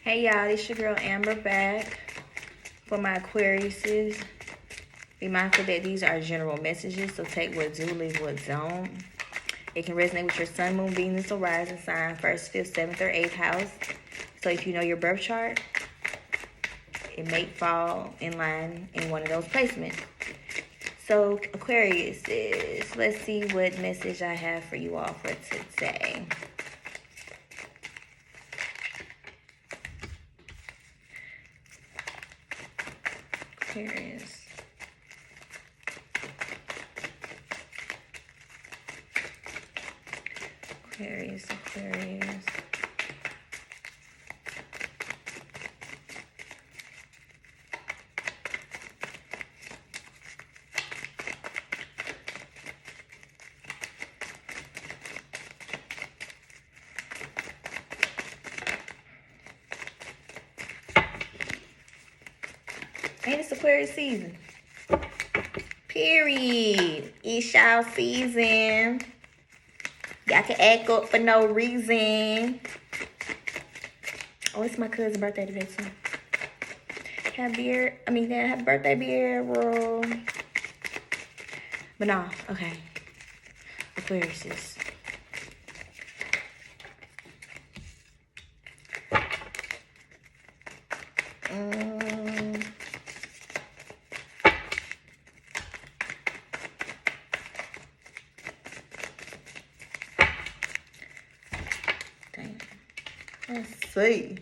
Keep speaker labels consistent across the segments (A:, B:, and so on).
A: Hey y'all, it's your girl Amber back for my Aquariuses. Be mindful that these are general messages, so take what do, leave what don't. It can resonate with your sun, moon, Venus, or rising sign, 1st, 5th, 7th, or 8th house. So if you know your birth chart, it may fall in line in one of those placements. So Aquariuses, let's see what message I have for you all for today. Aquarius. Aquarius. And it's Aquarius season. Period. It's y'all season. Y'all can act up for no reason. Oh, it's my cousin's birthday today too. Happy birthday, beer, bro. But no, okay. Aquarius. Let's see.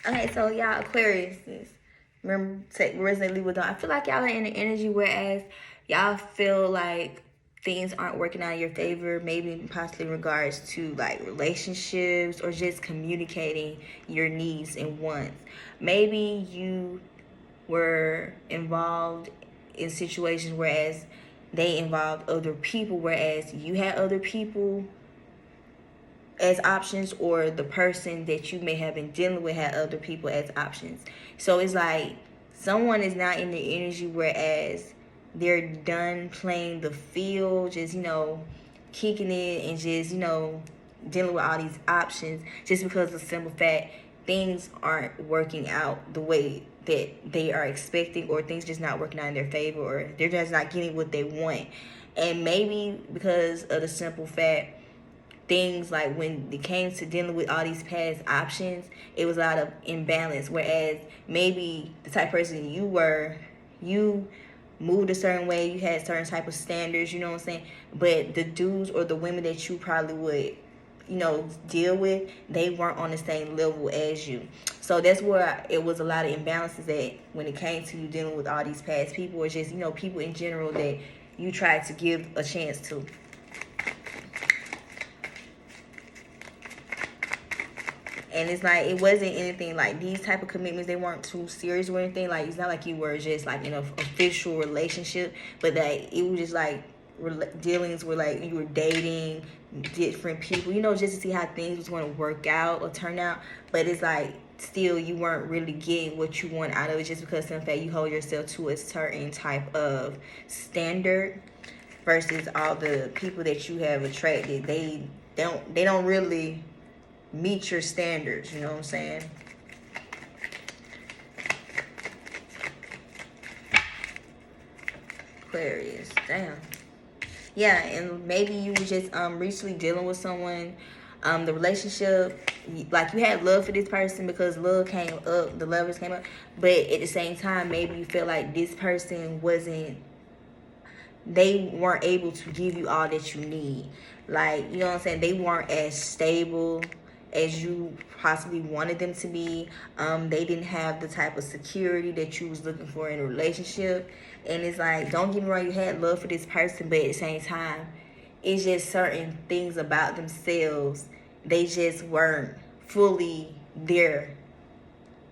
A: Okay, so y'all Aquarius, remember, resonate with them. I feel like y'all are in the energy whereas y'all feel like things aren't working out in your favor, maybe possibly in regards to like relationships or just communicating your needs and wants. Maybe you were involved in situations whereas they involved other people, whereas you had other people as options, or the person that you may have been dealing with had other people as options. So it's like someone is not in the energy whereas they're done playing the field, just, kicking it and just, dealing with all these options just because of the simple fact things aren't working out the way that they are expecting, or things just not working out in their favor, or they're just not getting what they want. And maybe because of the simple fact things like when it came to dealing with all these past options, it was a lot of imbalance. Whereas maybe the type of person you were, you moved a certain way, you had certain type of standards, you know what I'm saying? But the dudes or the women that you probably would, deal with, they weren't on the same level as you. So that's where it was a lot of imbalances at when it came to you dealing with all these past people, or just, people in general that you tried to give a chance to. And it's like, it wasn't anything like these type of commitments, they weren't too serious or anything. Like, it's not like you were just like in an official relationship, but that it was just like dealings where like you were dating different people, just to see how things was going to work out or turn out. But it's like still you weren't really getting what you want out of it, just because in fact you hold yourself to a certain type of standard versus all the people that you have attracted. They don't really meet your standards, you know what I'm saying? Aquarius, damn. Yeah, and maybe you were just recently dealing with someone, the relationship, like you had love for this person because love came up, the lovers came up, but at the same time, maybe you feel like this person they weren't able to give you all that you need. Like, you know what I'm saying? They weren't as stable as you possibly wanted them to be. They didn't have the type of security that you was looking for in a relationship. And it's like, don't get me wrong, you had love for this person, but at the same time, it's just certain things about themselves, they just weren't fully there,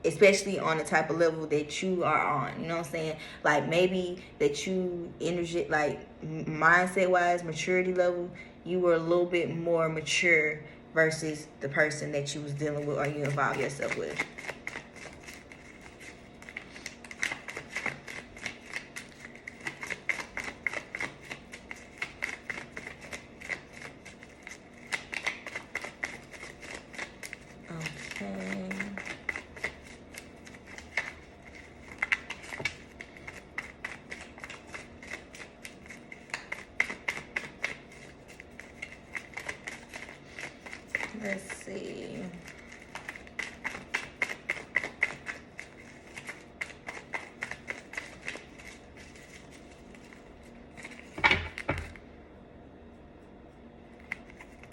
A: especially on the type of level that you are on, you know what I'm saying? Like, maybe that you energy, like mindset wise, maturity level, you were a little bit more mature versus the person that you was dealing with or you involved yourself with. Let's see.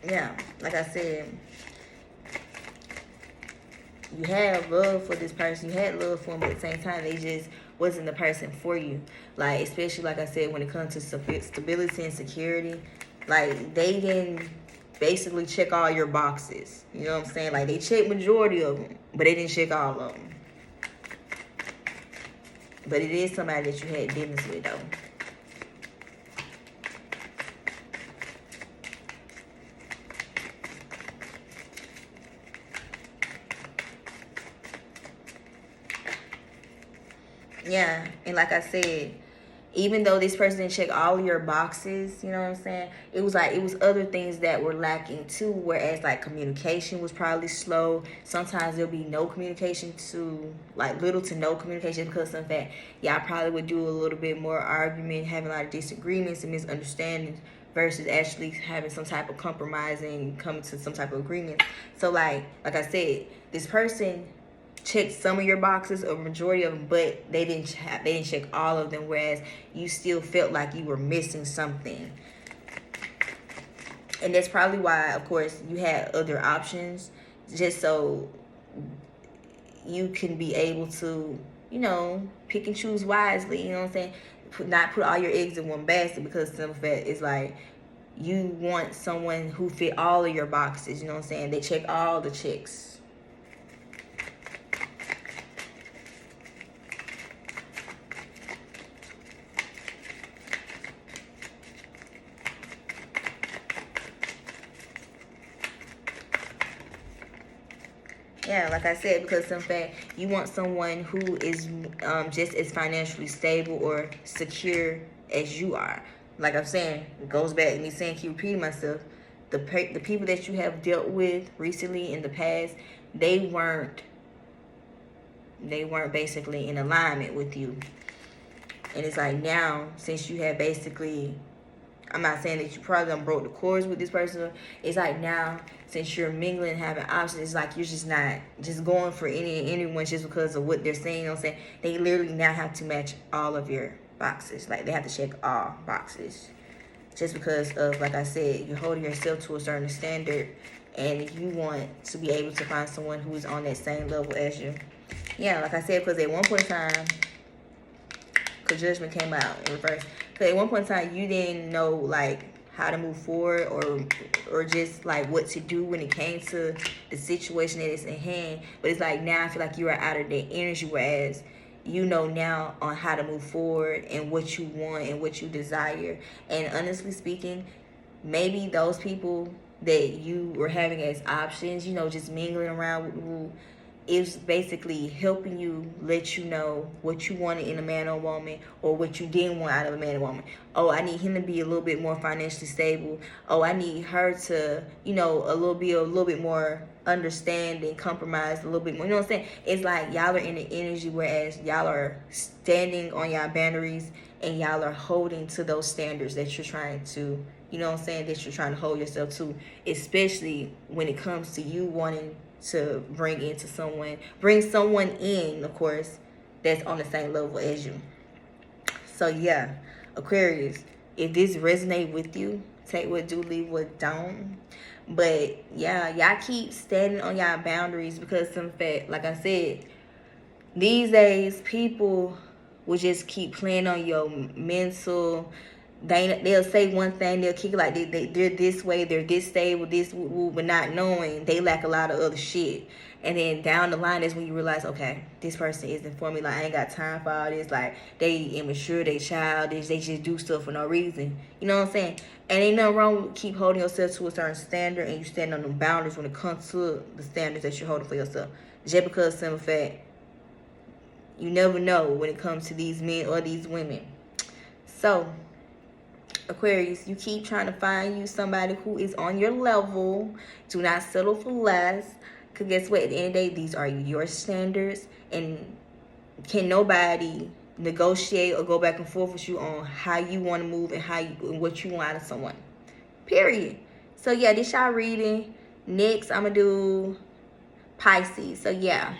A: Yeah, like I said, you had love for this person, you had love for them, but at the same time, they just wasn't the person for you. Like, especially like I said, when it comes to stability and security, like they didn't basically check all your boxes. You know what I'm saying? Like, they checked majority of them, but they didn't check all of them. But it is somebody that you had dealings with, though. Yeah, and like I said, even though this person didn't check all your boxes, you know what I'm saying? It was like, it was other things that were lacking too, whereas like communication was probably slow. Sometimes there'll be no communication to, like, little to no communication because of that. Y'all probably would do a little bit more argument, having a lot of disagreements and misunderstandings versus actually having some type of compromising, coming to some type of agreement. So like I said, this person checked some of your boxes, or majority of them, but they didn't check all of them, whereas you still felt like you were missing something. And that's probably why, of course, you had other options, just so you can be able to, you know, pick and choose wisely. You know what I'm saying? Not put all your eggs in one basket, because some of it is like, you want someone who fit all of your boxes. You know what I'm saying? They check all the checks. Yeah, like I said, because in fact, you want someone who is just as financially stable or secure as you are. Like I'm saying, it goes back to me saying, keep repeating myself. The people that you have dealt with recently in the past, they weren't basically in alignment with you. And it's like now, since you have basically, I'm not saying that you probably done broke the cords with this person. It's like now, since you're mingling, having options, it's like you're just not just going for anyone just because of what they're saying. You know what I'm saying? They literally now have to match all of your boxes. Like, they have to check all boxes. Just because of, like I said, you're holding yourself to a certain standard, and you want to be able to find someone who is on that same level as you. Yeah, like I said, because at one point in time, because judgment came out in reverse. Because at one point in time, you didn't know, like, how to move forward, or just, like, what to do when it came to the situation that is in hand. But it's like now I feel like you are out of that energy, whereas you know now on how to move forward and what you want and what you desire. And honestly speaking, maybe those people that you were having as options, you know, just mingling around with, is basically helping you let you know what you wanted in a man or woman, or what you didn't want out of a man or woman. Oh, I need him to be a little bit more financially stable. Oh, I need her to, you know, a little bit more understanding, compromise a little bit more. You know what I'm saying? It's like y'all are in the energy, whereas y'all are standing on y'all boundaries, and y'all are holding to those standards that you're trying to, you know what I'm saying, that you're trying to hold yourself to, especially when it comes to you wanting to bring someone in, of course, that's on the same level as you. So yeah, Aquarius, if this resonate with you, take what do, leave what don't. But yeah, y'all keep standing on y'all boundaries, because in fact, like I said, these days people will just keep playing on your mental. They'll say one thing, they'll kick it like they're this way, they're this stable, this but not knowing they lack a lot of other shit. And then down the line is when you realize, okay, this person isn't for me. Like, I ain't got time for all this. Like, they immature, they childish, they just do stuff for no reason. You know what I'm saying? And ain't nothing wrong with keep holding yourself to a certain standard, and you stand on the boundaries when it comes to the standards that you're holding for yourself. Just because, simple fact, you never know when it comes to these men or these women. So, Aquarius, you keep trying to find you somebody who is on your level. Do not settle for less. Because guess what? At the end of the day, these are your standards. And can nobody negotiate or go back and forth with you on how you want to move and and what you want out of someone. Period. So yeah, this y'all reading. Next, I'm gonna do Pisces. So yeah,